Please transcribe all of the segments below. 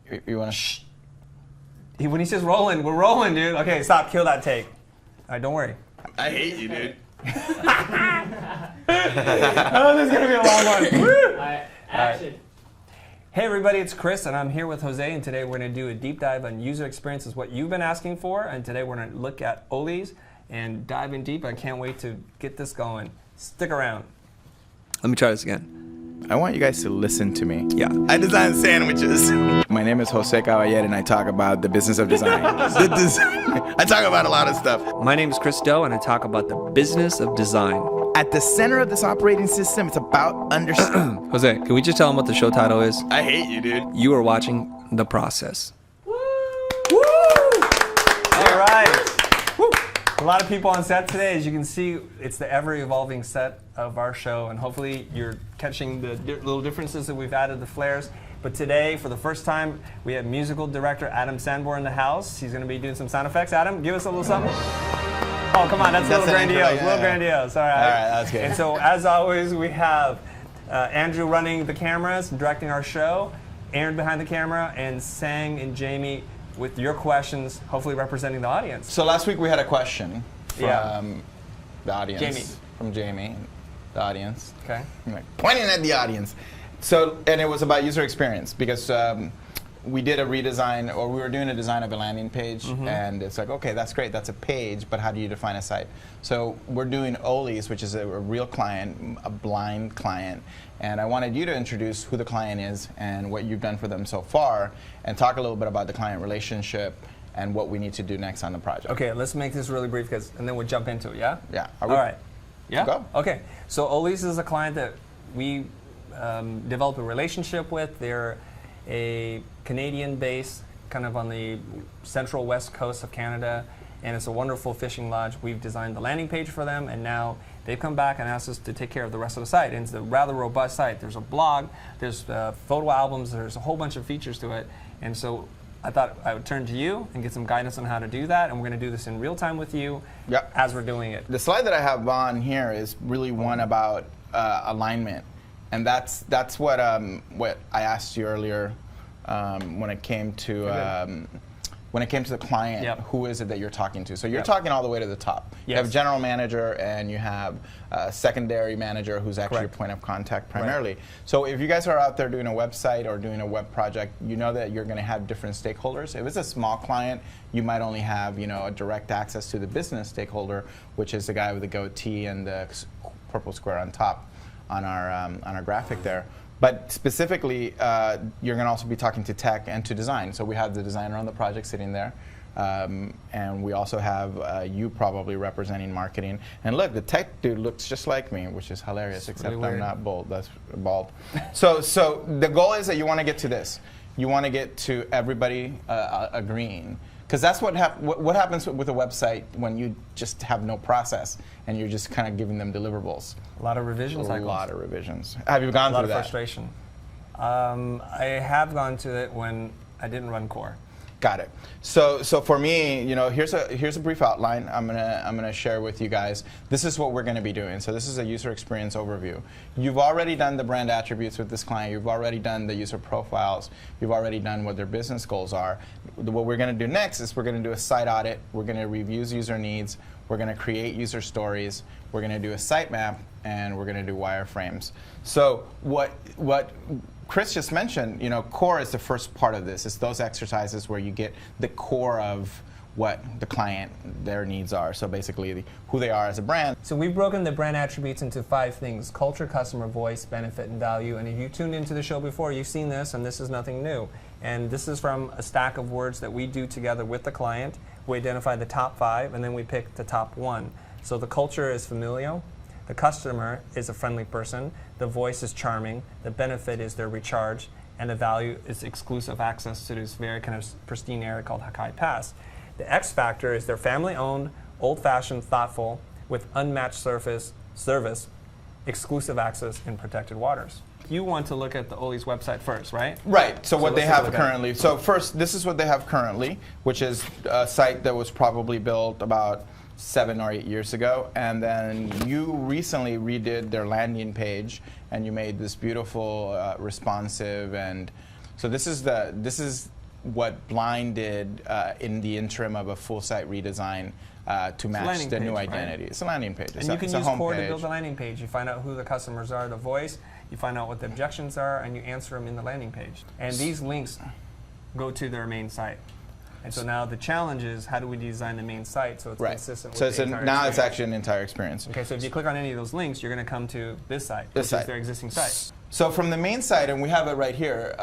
You want to? Shh. When he says rolling, we're rolling, dude. Okay, stop. Kill that take. All right, don't worry. I hate you, dude. Oh, this is gonna be a long one. Woo! All right, action. Hey everybody, it's Chris and I'm here with Jose, and today we're going to do a deep dive on user experience, is what you've been asking for, and today we're going to look at Ollie's and dive in deep. I can't wait to get this going. Stick around. Let me try this again. I want you guys to listen to me. Yeah. I design sandwiches. My name is Jose Caballero and I talk about the business of design. I talk about a lot of stuff. My name is Chris Doe and I talk about the business of design. At the center of this operating system, it's about understanding. Jose, can we just tell them what the show title is? I hate you, dude. You are watching The Process. Woo! Woo! All right. Woo! A lot of people on set today. As you can see, it's the ever-evolving set of our show, and hopefully you're catching the little differences that we've added, the flares. But today, for the first time, we have musical director Adam Sanborn in the house. He's going to be doing some sound effects. Adam, give us a little something. Oh, come on, that's a little grandiose, grandiose. All right, that's good. And so, as always, we have Andrew running the cameras, directing our show, Aaron behind the camera, and Sang and Jamie with your questions, hopefully representing the audience. So last week we had a question from the audience. Jamie. From Jamie, the audience. Okay. I'm like pointing at the audience. So, and it was about user experience because we did a redesign, or we were doing a design of a landing page, and it's like, okay, that's great, that's a page, but how do you define a site? So we're doing Ollie's, which is a real client, a blind client, and I wanted you to introduce who the client is and what you've done for them so far, and talk a little bit about the client relationship and what we need to do next on the project. Okay, let's make this really brief, and then we'll jump into it, yeah? Yeah. All right. Yeah? Go. Okay, so Ollie's is a client that we developed a relationship with. They're a Canadian base, kind of on the central west coast of Canada, and it's a wonderful fishing lodge. We've designed the landing page for them, and now they've come back and asked us to take care of the rest of the site. And it's a rather robust site. There's a blog, there's photo albums, there's a whole bunch of features to it, and so I thought I would turn to you and get some guidance on how to do that, and we're going to do this in real time with you as we're doing it. The slide that I have on here is really one about alignment. And that's what I asked you earlier when it came to the client. Who is it that you're talking to? So you're talking all the way to the top. You have a general manager and you have a secondary manager who's actually your point of contact primarily. Right. So if you guys are out there doing a website or doing a web project, you know that you're going to have different stakeholders. If it's a small client, you might only have a direct access to the business stakeholder, which is the guy with the goatee and the purple square on top on our graphic there. But specifically, you're going to also be talking to tech and to design. So we have the designer on the project sitting there. And we also have you probably representing marketing. And look, the tech dude looks just like me, which is hilarious, except really I'm not bald. That's bald. So the goal is that you want to get to this. You want to get to everybody agreeing. Because that's what happens with a website when you just have no process and you're just kind of giving them deliverables. A lot of revision cycles. A lot of revisions. Have you gone through that? A lot of frustration. I have gone to it when I didn't run core. Got it. So for me, here's a brief outline. I'm gonna share with you guys. This is what we're gonna be doing. So this is a user experience overview. You've already done the brand attributes with this client. You've already done the user profiles. You've already done what their business goals are. What we're gonna do next is we're gonna do a site audit. We're gonna review user needs. We're gonna create user stories. We're gonna do a sitemap, and we're gonna do wireframes. So what Chris just mentioned, core is the first part of this. It's those exercises where you get the core of what the client, their needs are. So basically who they are as a brand. So we've broken the brand attributes into 5 things: culture, customer, voice, benefit, and value. And if you tuned into the show before, you've seen this, and this is nothing new. And this is from a stack of words that we do together with the client. We identify the top 5, and then we pick the top 1. So the culture is familial. The customer is a friendly person, the voice is charming, the benefit is their recharge, and the value is exclusive access to this very kind of pristine area called Hakai Pass. The X factor is they're family-owned, old-fashioned, thoughtful, with unmatched service, exclusive access in protected waters. You want to look at the Ollie's website first, right? Right, so what they have currently. So first, this is what they have currently, which is a site that was probably built about 7 or 8 years ago, and then you recently redid their landing page, and you made this beautiful, responsive, and So this is what Blind did in the interim of a full site redesign to match the new identity. Right? It's a landing page. And you can use Core to build a landing page. You find out who the customers are, the voice, you find out what the objections are, and you answer them in the landing page. And these links go to their main site. And so now the challenge is, how do we design the main site so it's consistent with the entire now experience? It's actually an entire experience. Okay, so if you click on any of those links, you're going to come to this site, which is their existing site. So from the main site, and we have it right here,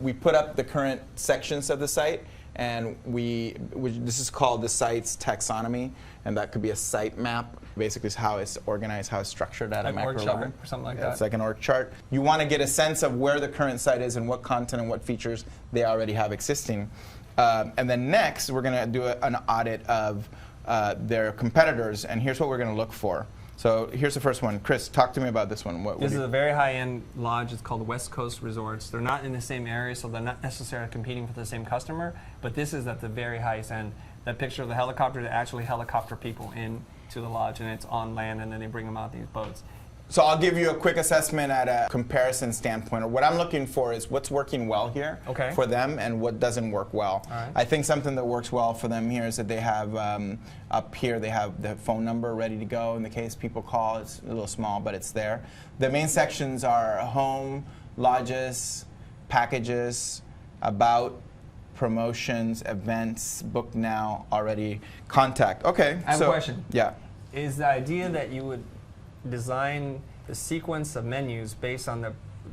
we put up the current sections of the site, and this is called the site's taxonomy, and that could be a site map. Basically, it's how it's organized, how it's structured at a macro level. Or something like that. It's like an org chart. You want to get a sense of where the current site is and what content and what features they already have existing. And then next, we're going to do an audit of their competitors, and here's what we're going to look for. So here's the first one. Chris, talk to me about this one. This is a very high-end lodge. It's called West Coast Resorts. They're not in the same area, so they're not necessarily competing for the same customer, but this is at the very highest end. That picture of the helicopter, they actually helicopter people into the lodge, and it's on land, and then they bring them out these boats. So I'll give you a quick assessment at a comparison standpoint. What I'm looking for is what's working well here for them and what doesn't work well. Right. I think something that works well for them here is that they have up here, they have the phone number ready to go in the case people call. It's a little small, but it's there. The main sections are home, lodges, packages, about, promotions, events, book now, already, contact. Okay. I have a question. Yeah. Is the idea that you would design the sequence of menus based on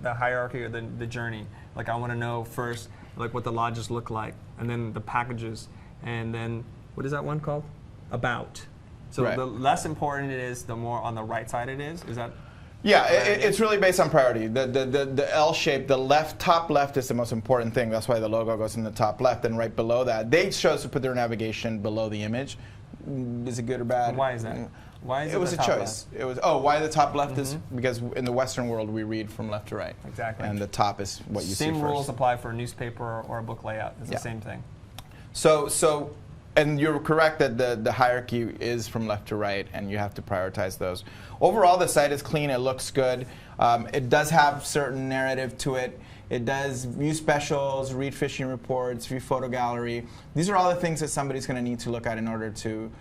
the hierarchy or the journey? Like, I want to know first like what the lodges look like, and then the packages, and then what is that one called? About. So the less important it is, the more on the right side it is. Is that? Yeah, it's really based on priority. The L shape, the top left is the most important thing. That's why the logo goes in the top left, and right below that, they chose to put their navigation below the image. Is it good or bad? Why is that? Why is it was the a top choice. left? It was why the top left is because in the Western world we read from left to right. Exactly. And the top is what you see first. Same rules apply for a newspaper or a book layout. It's the same thing. So, and you're correct that the hierarchy is from left to right, and you have to prioritize those. Overall, the site is clean. It looks good. It does have certain narrative to it. It does view specials, read fishing reports, view photo gallery. These are all the things that somebody's going to need to look at in order to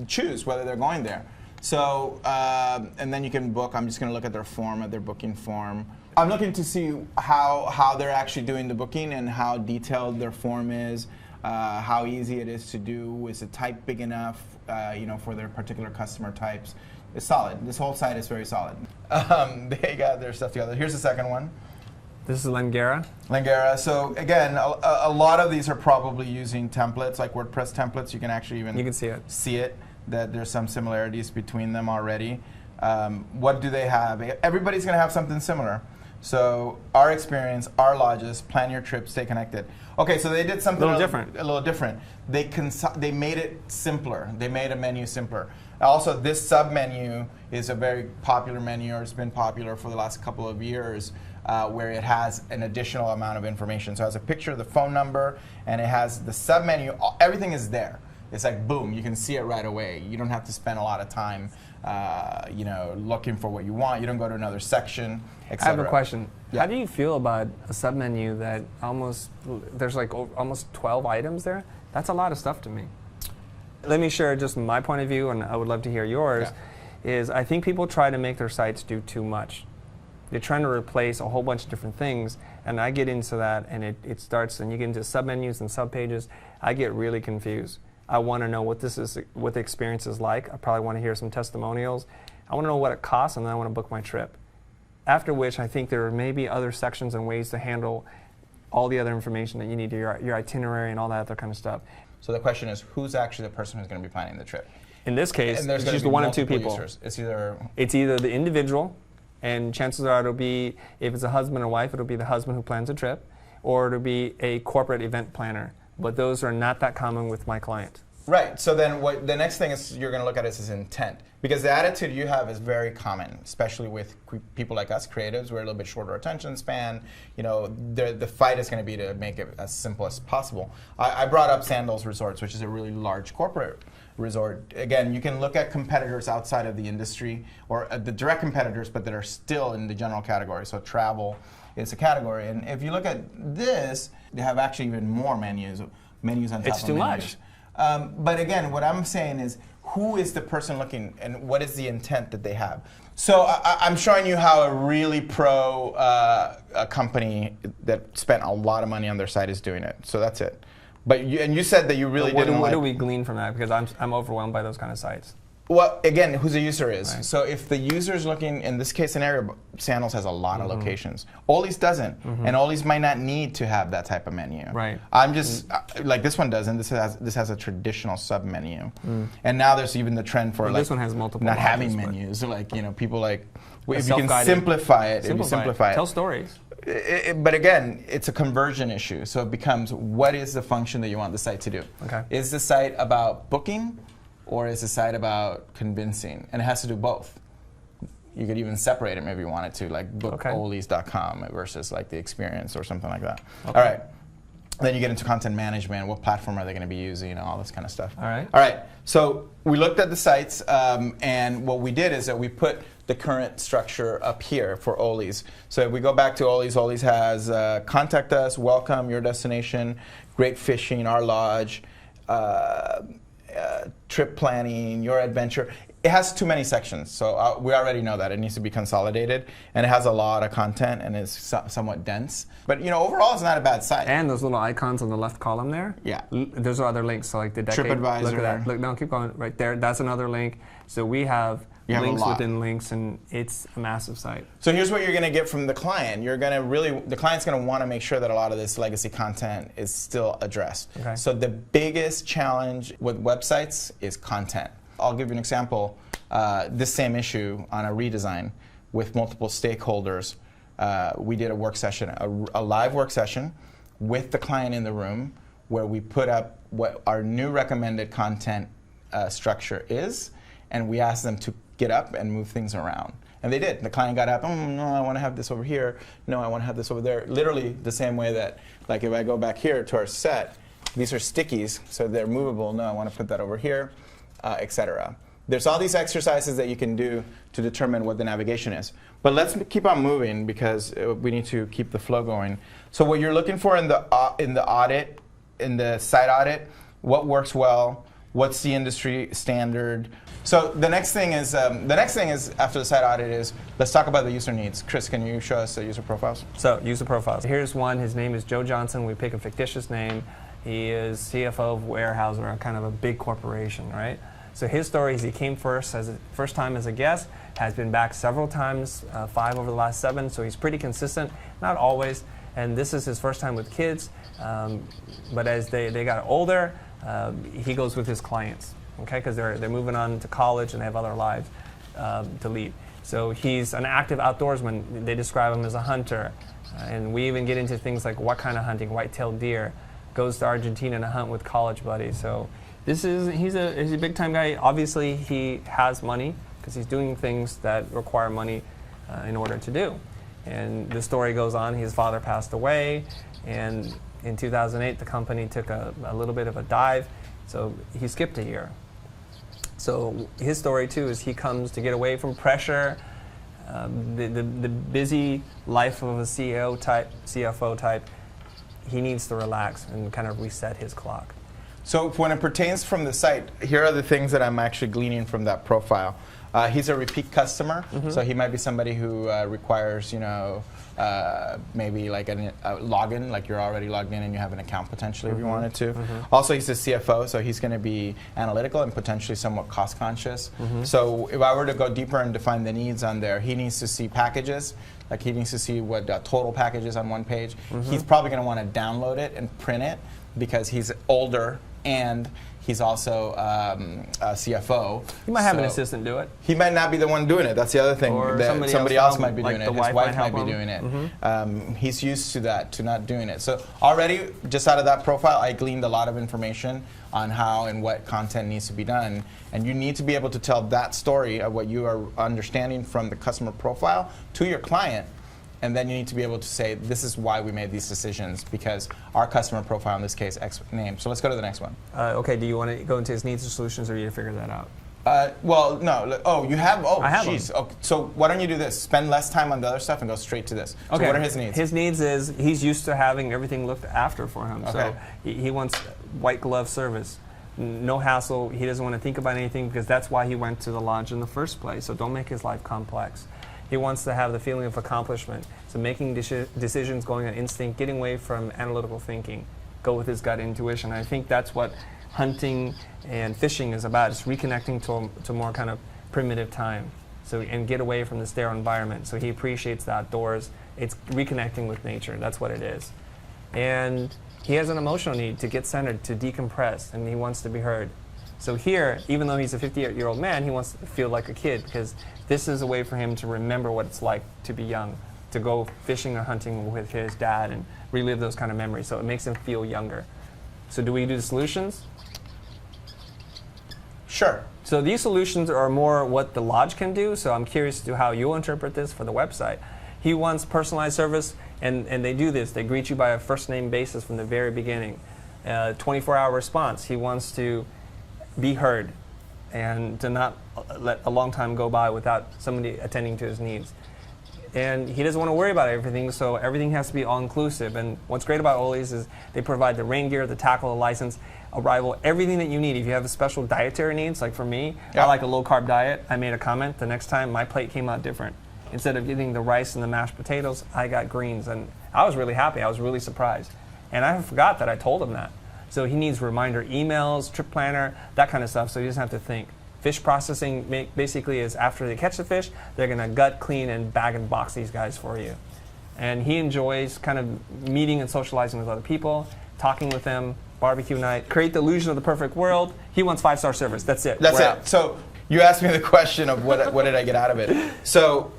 choose whether they're going there. So, and then you can book. I'm just going to look at their form, at their booking form. I'm looking to see how they're actually doing the booking and how detailed their form is, how easy it is to do. Is the type big enough, for their particular customer types? It's solid. This whole site is very solid. They got their stuff together. Here's the second one. This is Langara. Langara. So again, a lot of these are probably using templates, like WordPress templates. You can actually even see it, that there's some similarities between them already. What do they have? Everybody's going to have something similar. So our experience, our lodges, plan your trip, stay connected. Okay, so they did something a little different. They made it simpler. They made a menu simpler. Also, this sub-menu is a very popular menu, or it's been popular for the last couple of years, where it has an additional amount of information. So it has a picture of the phone number, and it has the sub-menu. Everything is there. It's like, boom, you can see it right away. You don't have to spend a lot of time looking for what you want. You don't go to another section, etc. I have a question. Yeah. How do you feel about a sub-menu that there's like almost 12 items there? That's a lot of stuff to me. Let me share just my point of view, and I would love to hear yours, is I think people try to make their sites do too much. They're trying to replace a whole bunch of different things, and I get into that, and it starts, and you get into sub-menus and sub-pages. I get really confused. I want to know what the experience is like. I probably want to hear some testimonials. I want to know what it costs, and then I want to book my trip. After which, I think there may be other sections and ways to handle all the other information that you need, your itinerary and all that other kind of stuff. So the question is, who's actually the person who's going to be planning the trip? In this case, it's just the one of two people. Users. It's either the individual, and chances are it'll be, if it's a husband or wife, it'll be the husband who plans the trip, or it'll be a corporate event planner. But those are not that common with my client. Right. So then the next thing is you're going to look at is intent. Because the attitude you have is very common, especially with people like us, creatives. We're a little bit shorter attention span. The fight is going to be to make it as simple as possible. I brought up Sandals Resorts, which is a really large corporate resort. Again, you can look at competitors outside of the industry, or the direct competitors, but that are still in the general category. So travel it's a category. And if you look at this, they have actually even more menus on top It's of too menus. But again, what I'm saying is, who is the person looking, and what is the intent that they have? So I'm showing you how a really pro a company that spent a lot of money on their site is doing it. So that's it. But you said that you really didn't What like. do we glean from that? Because I'm overwhelmed by those kind of sites. Well, again, who the user is. Right. So if the user is looking, in this case scenario, Sandals has a lot of locations. Ollie's doesn't, and Ollie's might not need to have that type of menu. Right. I'm just like this one doesn't. This has a traditional sub menu, and now there's even the trend for Well, like this one has multiple not having modules, but- menus. So like people like if you can self-guided. simplify it, if you simplify it. Tell stories. But again, it's a conversion issue. So it becomes, what is the function that you want the site to do? Okay. Is the site about booking, or is the site about convincing? And it has to do both. You could even separate them if you wanted to, like bookolies.com versus like the experience or something like that. Okay. All right. Then you get into content management. What platform are they going to be using? All this kind of stuff. All right. All right. So we looked at the sites, and what we did is that we put the current structure up here for Ollie's. So if we go back to Ollie's, Ollie's has contact us, welcome, your destination, great fishing, our lodge, trip planning, your adventure. It has too many sections, so we already know that it needs to be consolidated, and it has a lot of content and is somewhat dense. But overall, it's not a bad site. And those little icons on the left column there. Yeah. There's other links, so like the decade. TripAdvisor. Look at that. Look, no, keep going. Right there. That's another link. So we have You have a links lot. within links, and it's a massive site. So here's what you're going to get from the client. The client's going to want to make sure that a lot of this legacy content is still addressed. Okay. So the biggest challenge with websites is content. I'll give you an example. This same issue on a redesign with multiple stakeholders. We did a work session, a live work session with the client in the room, where we put up what our new recommended content structure is, and we asked them to get up and move things around. And they did. The client got up, no, I want to have this over here. No, I want to have this over there. Literally the same way that, like if I go back here to our set, these are stickies, so they're movable. No, I want to put that over here, etc. There's all these exercises that you can do to determine what the navigation is. But let's keep on moving, because we need to keep the flow going. So what you're looking for in the audit, in the site audit, what works well, what's the industry standard. So the next thing is after the site audit is, let's talk about the user needs. Chris, can you show us the user profiles? So user profiles. Here's one. His name is Joe Johnson. We pick a fictitious name. He is CFO of Weyerhaeuser, a kind of a big corporation, right? So his story is he came first time as a guest, has been back several times, 5 over the last 7, so he's pretty consistent, not always. And this is his first time with kids, but as they got older, he goes with his clients, okay? Because they're moving on to college and they have other lives to lead. So he's an active outdoorsman. They describe him as a hunter, and we even get into things like what kind of hunting, white-tailed deer, goes to Argentina to hunt with college buddies. So he's a big time guy. Obviously, he has money because he's doing things that require money in order to do. And the story goes on. His father passed away, and in 2008, the company took a little bit of a dive, so he skipped a year. So his story too is he comes to get away from pressure, the busy life of a CFO type. He needs to relax and kind of reset his clock. So when it pertains from the site, here are the things that I'm actually gleaning from that profile. He's a repeat customer, so he might be somebody who requires, maybe like a login, like you're already logged in and you have an account potentially if you wanted to. Also, he's a CFO, so he's going to be analytical and potentially somewhat cost conscious. So if I were to go deeper and define the needs on there, he needs to see packages. Like he needs to see what total package is on one page. He's probably going to want to download it and print it because he's older and he's also a CFO. You might have an assistant do it. He might not be the one doing it. That's the other thing. Or that somebody else might be doing it. His wife might be him. doing it. He's used to that, to not doing it. So already, just out of that profile, I gleaned a lot of information on how and what content needs to be done. And you need to be able to tell that story of what you are understanding from the customer profile to your client. And then you need to be able to say, this is why we made these decisions, because our customer profile, in this case, X name. So let's go to the next one. Okay, do you want to go into his needs or solutions, or you figure that out? Well, no. Oh, you have? Oh, I have jeez. them. Okay, so why don't you do this? Spend less time on the other stuff and go straight to this. So what are his needs? His needs is he's used to having everything looked after for him. Okay. So he wants white glove service. No hassle. He doesn't want to think about anything because that's why he went to the lodge in the first place. So don't make his life complex. He wants to have the feeling of accomplishment. So making decisions, going on instinct, getting away from analytical thinking, go with his gut intuition. I think that's what hunting and fishing is about. It's reconnecting to more kind of primitive time. So and get away from the sterile environment. So he appreciates the outdoors. It's reconnecting with nature. That's what it is. And he has an emotional need to get centered, to decompress, and he wants to be heard. So here, even though he's a 58-year-old man, he wants to feel like a kid because this is a way for him to remember what it's like to be young, to go fishing or hunting with his dad and relive those kind of memories. So it makes him feel younger. So do we do the solutions? Sure. So these solutions are more what the lodge can do. So I'm curious to how you'll interpret this for the website. He wants personalized service, and they do this. They greet you by a first name basis from the very beginning. 24-hour response. He wants to be heard and to not let a long time go by without somebody attending to his needs. And he doesn't want to worry about everything, so everything has to be all-inclusive. And what's great about Ollie's is they provide the rain gear, the tackle, the license, arrival, everything that you need. If you have a special dietary needs, like for me, I like a low-carb diet. I made a comment. The next time, my plate came out different. Instead of getting the rice and the mashed potatoes, I got greens. And I was really happy. I was really surprised. And I forgot that I told him that. So he needs reminder emails, trip planner, that kind of stuff, so he doesn't have to think. Fish processing basically is after they catch the fish, they're going to gut, clean, and bag and box these guys for you. And he enjoys kind of meeting and socializing with other people, talking with them, barbecue night, create the illusion of the perfect world. He wants 5-star service. That's it. That's We're it. out. So you asked me the question of what did I get out of it. So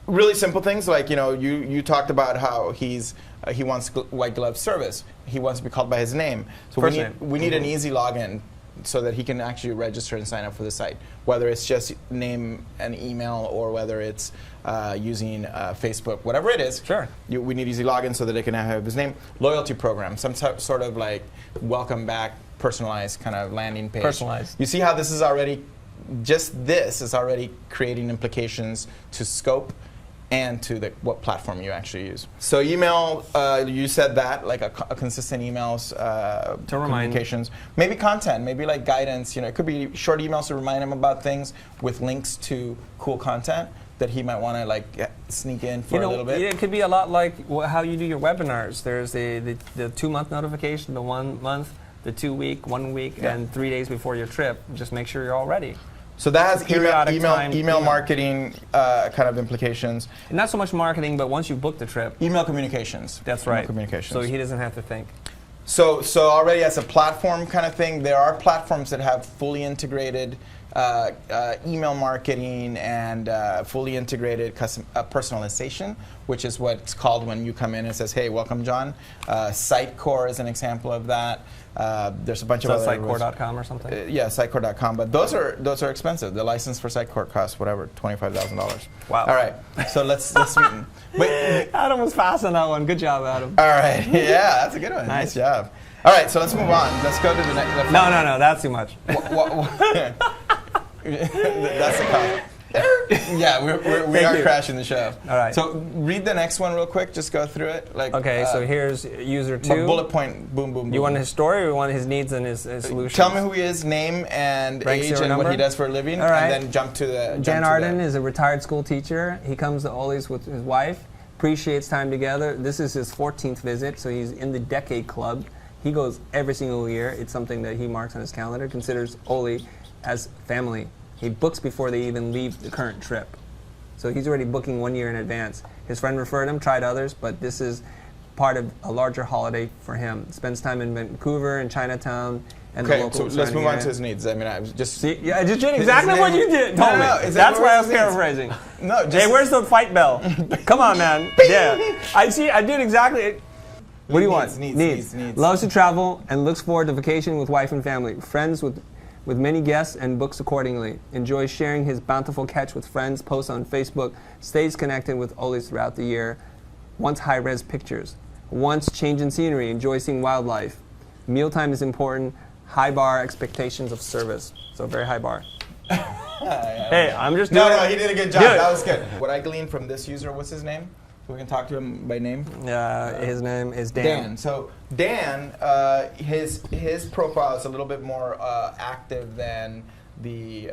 really simple things like, you talked about how he wants white glove service. He wants to be called by his name. So we need an easy login so that he can actually register and sign up for the site, whether it's just name and email or whether it's using Facebook, whatever it is. Sure. We need easy login so that they can have his name. Loyalty program, some sort of like welcome back, personalized kind of landing page. Personalized. You see how this is already, this is already creating implications to scope and to what platform you actually use. So email, you said that, like a consistent emails, to remind. communications. Maybe content, maybe like guidance. It could be short emails to remind him about things with links to cool content that he might want to like sneak in for a little bit. It could be a lot like how you do your webinars. There's the 2-month notification, the 1 month, the 2-week, 1 week, and 3 days before your trip. Just make sure you're all ready. So that has email time, marketing kind of implications. And not so much marketing, but once you book the trip. Email communications. That's right. Email communications. So he doesn't have to think. So already as a platform kind of thing, there are platforms that have fully integrated email marketing and fully integrated custom personalization, which is what's called when you come in and says, "Hey, welcome, John." Sitecore is an example of that. There's a bunch of other Sitecore.com or something. Yeah, Sitecore.com, but those are expensive. The license for Sitecore costs whatever, $25,000. Wow. All right, so let's wait. Adam was fast on that one. Good job, Adam. All right, yeah, that's a good one. Nice job. All right, so let's move on. Let's go to the next. No, that's too much. That's the comment. Yeah, we are crashing the show. All right. So read the next one real quick. Just go through it. So here's user 2. Bullet point. Boom, boom, boom. You want his story, or you want his needs and his solutions? Tell me who he is, name and Rank, age, and number. what he does for a living, All right. and then jump to the. Dan Arden is a retired school teacher. He comes to Ollie's with his wife. Appreciates time together. This is his 14th visit, so he's in the Decade Club. He goes every single year. It's something that he marks on his calendar. Considers Ollie as family. He books before they even leave the current trip. So he's already booking 1 year in advance. His friend referred him, tried others, but this is part of a larger holiday for him. Spends time in Vancouver and Chinatown and the local. Okay, so let's move on to his needs. I mean, I just see. Yeah, I just did exactly what you did. Told me. That's why I was paraphrasing. No, just hey, where's the fight bell? Come on, man. Yeah, I see. I did exactly. What do you want? Needs. Loves to travel and looks forward to vacation with wife and family. Friends with many guests and books accordingly. Enjoys sharing his bountiful catch with friends, posts on Facebook, stays connected with Ollie's throughout the year, wants high-res pictures, wants change in scenery, enjoys seeing wildlife. Mealtime is important, high bar expectations of service. So very high bar. Hey, I'm just No, doing no, it. he did a good job. Dude. That was good. What I gleaned from this user, what's his name? So we can talk to him by name. His name is Dan. Dan. So Dan, his profile is a little bit more active than the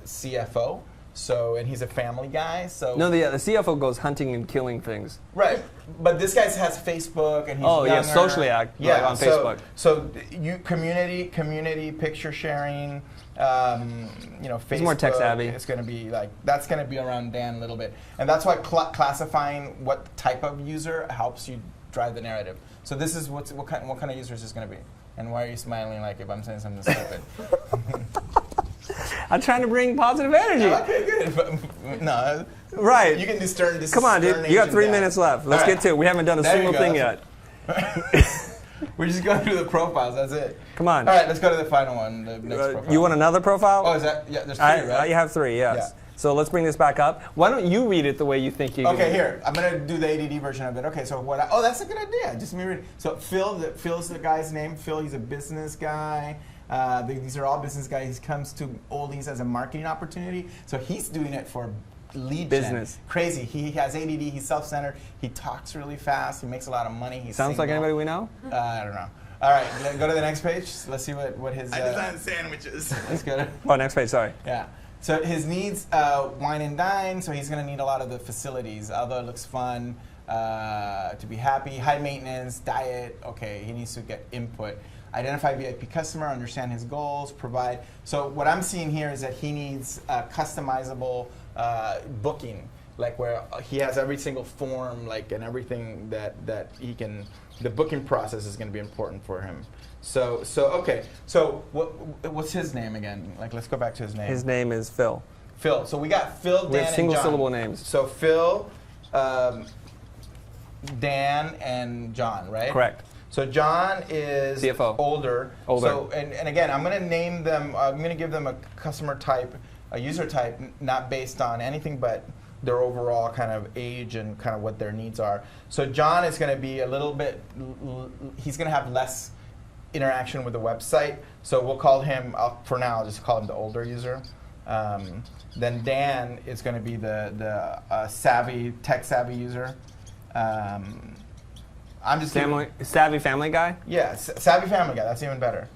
CFO. So, and he's a family guy. So No, the CFO goes hunting and killing things. right, but this guy has Facebook and he's Oh, yeah, younger. socially active, like on Facebook. So you community picture sharing. Facebook. He's more tech savvy. It's going to be like that's going to be around Dan a little bit, and that's why classifying what type of user helps you drive the narrative. So this is what kind of user is this going to be, and why are you smiling like if I'm saying something stupid? I'm trying to bring positive energy. Okay, good. But, no, Right. you can do stern. This Come on, is dude. stern You got Asian 3 dad. minutes left. Let's All get right. to it. We haven't done a There you single go. thing yet. We're just going through the profiles. That's it. Come on. All right, let's go to the final one. The next profile. You want another profile? Oh, is that? Yeah, there's 3, right? You have 3, yes. Yeah. So let's bring this back up. Why don't you read it the way you think you Okay, here. I'm gonna do the ADD version of it. Okay, so what? Oh, that's a good idea. Just me read. So Phil's the guy's name. Phil, he's a business guy. These are all business guys. He comes to Oldies as a marketing opportunity. So he's doing it for lead gen. Business. Crazy. He has ADD. He's self-centered. He talks really fast. He makes a lot of money. He's Sounds like single. anybody we know? I don't know. All right, go to the next page. Let's see what his. I designed sandwiches. Let's go to. Oh, next page, sorry. Yeah. So his needs, wine and dine, so he's going to need a lot of the facilities. Although it looks fun, to be happy, high maintenance, diet, okay, he needs to get input. Identify VIP customer, understand his goals, provide. So what I'm seeing here is that he needs customizable booking, like where he has every single form, like, and everything that he can, the booking process is going to be important for him. So okay. So what's his name again? Like, let's go back to his name. His name is Phil. Phil. So we got Phil, Dan, We have and single John. syllable names. So Phil, Dan, and John, right? Correct. So John is CFO. older. Older. So and again, I'm going to name them. I'm going to give them a customer type, a user type, not based on anything but their overall kind of age and kind of what their needs are. So John is going to be a little bit. He's going to have less interaction with the website. So we'll call him. For now, I'll just call him the older user. Then Dan is going to be the tech savvy user. I'm just Savvy family guy? yeah, savvy family guy. That's even better.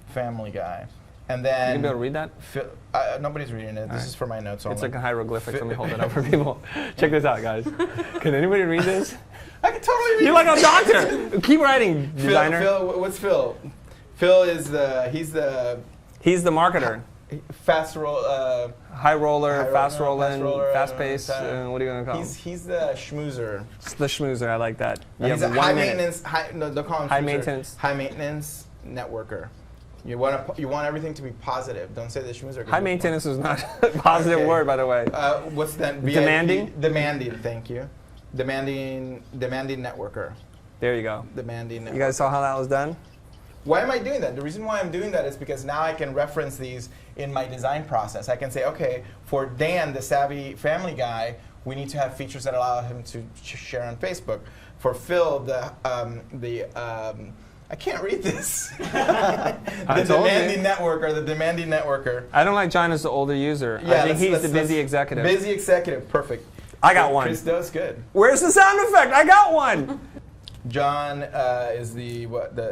Family guy, and then You can be able to read that? nobody's reading it. This right. is for my notes only. It's like a hieroglyphic. Let me hold it up for people. Check this out, guys. Can anybody read this? I can totally read. You're like a doctor. Keep writing, designer. Phil, what's Phil? Phil is he's the He's the marketer. fast roll. High roller, fast roller, rolling, fast pace. uh, What are you going to call him? he's the schmoozer. It's the schmoozer. I like that. You He's have a 1 high minute. maintenance. Don't call him High schmoozer. maintenance. High maintenance networker. You want everything to be positive. Don't say the schmoozer. 'cause High maintenance is not a positive Okay. word, by the way. What's that? VIP? Demanding? Demanding. Thank you. Demanding networker. There you go. Demanding. You guys saw how that was done? Why am I doing that? The reason why I'm doing that is because now I can reference these in my design process. I can say, okay, for Dan, the savvy family guy, we need to have features that allow him to share on Facebook. For Phil, I can't read this. The demanding networker, the demanding networker. I don't like John as the older user. I think he's the busy executive. Busy executive, perfect. I got one. Chris does good. Where's the sound effect? I got one. John is the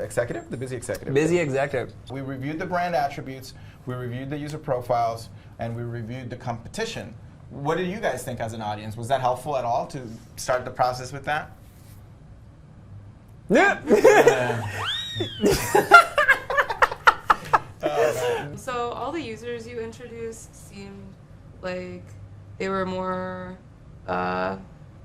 executive, the busy executive. Busy executive. We reviewed the brand attributes, we reviewed the user profiles, and we reviewed the competition. What did you guys think as an audience? Was that helpful at all to start the process with that? So all the users you introduced seemed like they were more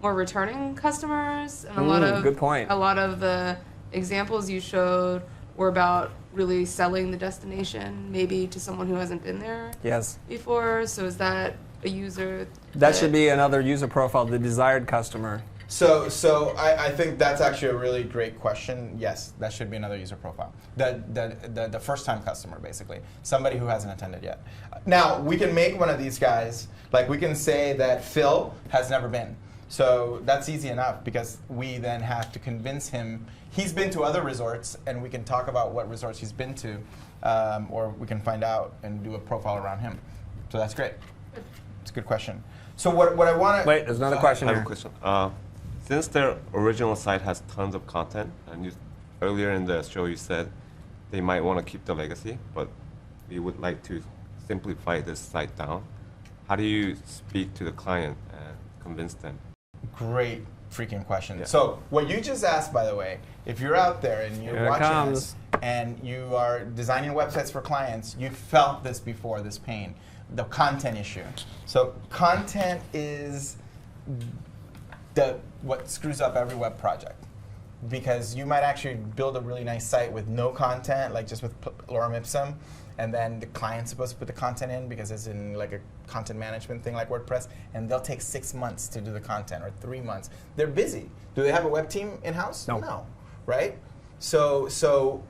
returning customers, and good point. a lot of the examples you showed were about really selling the destination, maybe to someone who hasn't been there Yes. before. So is that a user? That should be another user profile, the desired customer. So I think that's actually a really great question. Yes, that should be another user profile. The first-time customer, basically. Somebody who hasn't attended yet. Now, we can make one of these guys, like we can say that Phil has never been. So that's easy enough because we then have to convince him. He's been to other resorts, and we can talk about what resorts he's been to, or we can find out and do a profile around him. So that's great. It's a good question. So what I want to... Wait, there's another question I here. have a question. Since their original site has tons of content, and earlier in the show you said they might want to keep the legacy, but we would like to simplify this site down. How do you speak to the client and convince them? Great freaking question. Yeah. So what you just asked, by the way, if you're out there and you're Here it watching comes. this and you are designing websites for clients, you felt this before, this pain, the content issue. So content is what screws up every web project. Because you might actually build a really nice site with no content, like just with lorem ipsum, and then the client's supposed to put the content in because it's in like a content management thing like WordPress, and they'll take 6 months to do the content or 3 months. They're busy. Do they have a web team in-house? No. Right? So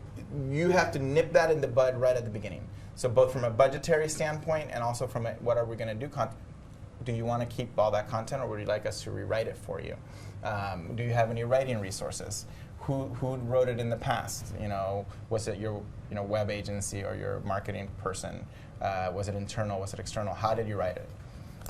you have to nip that in the bud right at the beginning. So both from a budgetary standpoint and also from what are we going to do, do you want to keep all that content or would you like us to rewrite it for you? Do you have any writing resources? Who wrote it in the past? Was it your web agency or your marketing person? Was it internal? Was it external? How did you write it?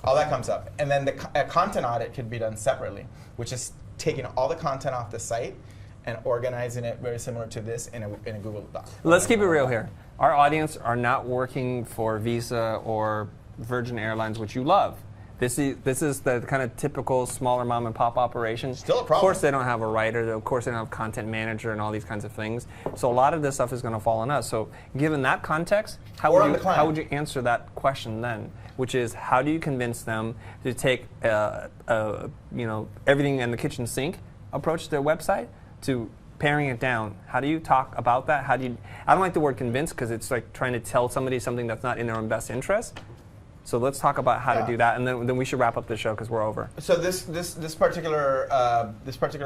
All that comes up. And then a content audit could be done separately, which is taking all the content off the site and organizing it very similar to this in a Google Doc. Let's keep it real here. Our audience are not working for Visa or Virgin Airlines, which you love. This is the kind of typical smaller mom and pop operation. Still a problem. Of course they don't have a writer, of course they don't have a content manager and all these kinds of things. So a lot of this stuff is going to fall on us. So given that context, how would you answer that question then? Which is, how do you convince them to take everything in the kitchen sink approach to their website to paring it down? How do you talk about that? I don't like the word convince because it's like trying to tell somebody something that's not in their own best interest. So let's talk about how to do that, and then we should wrap up the show because we're over. So this particular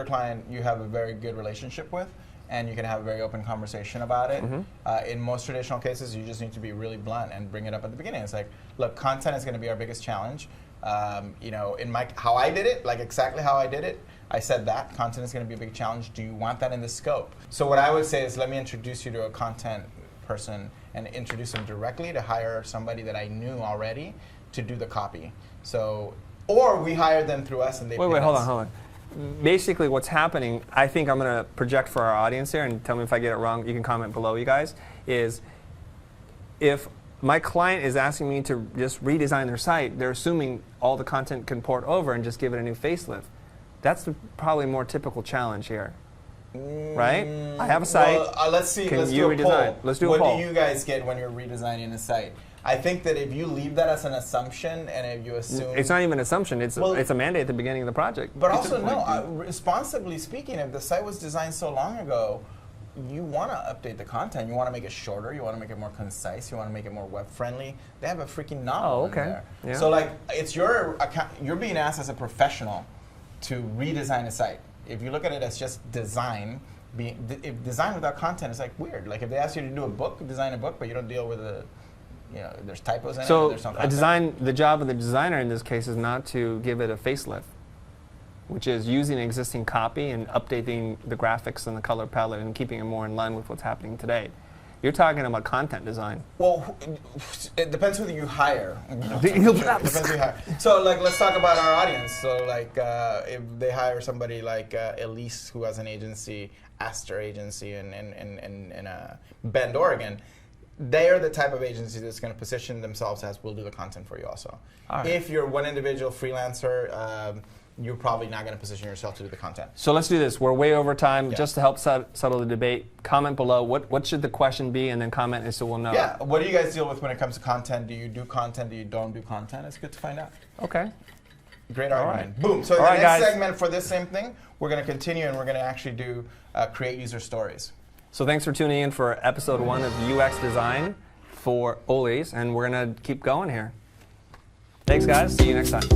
client you have a very good relationship with, and you can have a very open conversation about it. Mm-hmm. In most traditional cases, you just need to be really blunt and bring it up at the beginning. It's like, look, content is going to be our biggest challenge. In how I did it, like exactly how I did it, I said that content is going to be a big challenge. Do you want that in the scope? So what I would say is, let me introduce you to a content person and introduce them directly to hire somebody that I knew already to do the copy. So, or we hire them through us and they pay us. Hold on. Basically what's happening, I think I'm going to project for our audience here, and tell me if I get it wrong, you can comment below, you guys, is if my client is asking me to just redesign their site, they're assuming all the content can port over and just give it a new facelift. That's probably more typical challenge here. Right? I have a site. Well, let's see. Let's do a poll. What do you guys get when you're redesigning a site? I think that if you leave that as an assumption and if you assume... It's not even an assumption. It's a mandate at the beginning of the project. But also, responsibly speaking, if the site was designed so long ago, you want to update the content. You want to make it shorter. You want to make it more concise. You want to make it more web-friendly. They have a freaking novel in there. Yeah. So, like, it's your account. You're being asked as a professional to redesign a site. If you look at it as just design, if design without content is like weird. Like if they ask you to do a book, design a book, but you don't deal with there's typos in it. So there's no content. the job of the designer in this case is not to give it a facelift, which is using existing copy and updating the graphics and the color palette and keeping it more in line with what's happening today. You're talking about content design. Well, it depends who you hire. Depends who you hire. So, like, let's talk about our audience. So, like, if they hire somebody like Elise, who has an agency, Aster Agency in Bend, Oregon, they are the type of agency that's going to position themselves as, we'll do the content for you also. Right. If you're one individual freelancer, you're probably not going to position yourself to do the content. So let's do this. We're way over time. Yeah. Just to help settle the debate, comment below. What should the question be? And then comment it so we'll know. Yeah. What do you guys deal with when it comes to content? Do you do content? Do you don't do content? It's good to find out. Okay. Great argument. Right. Boom. So in the next segment for this same thing, we're going to continue and we're going to actually do create user stories. So thanks for tuning in for episode 1 of UX Design for Ollie's. And we're going to keep going here. Thanks, guys. See you next time.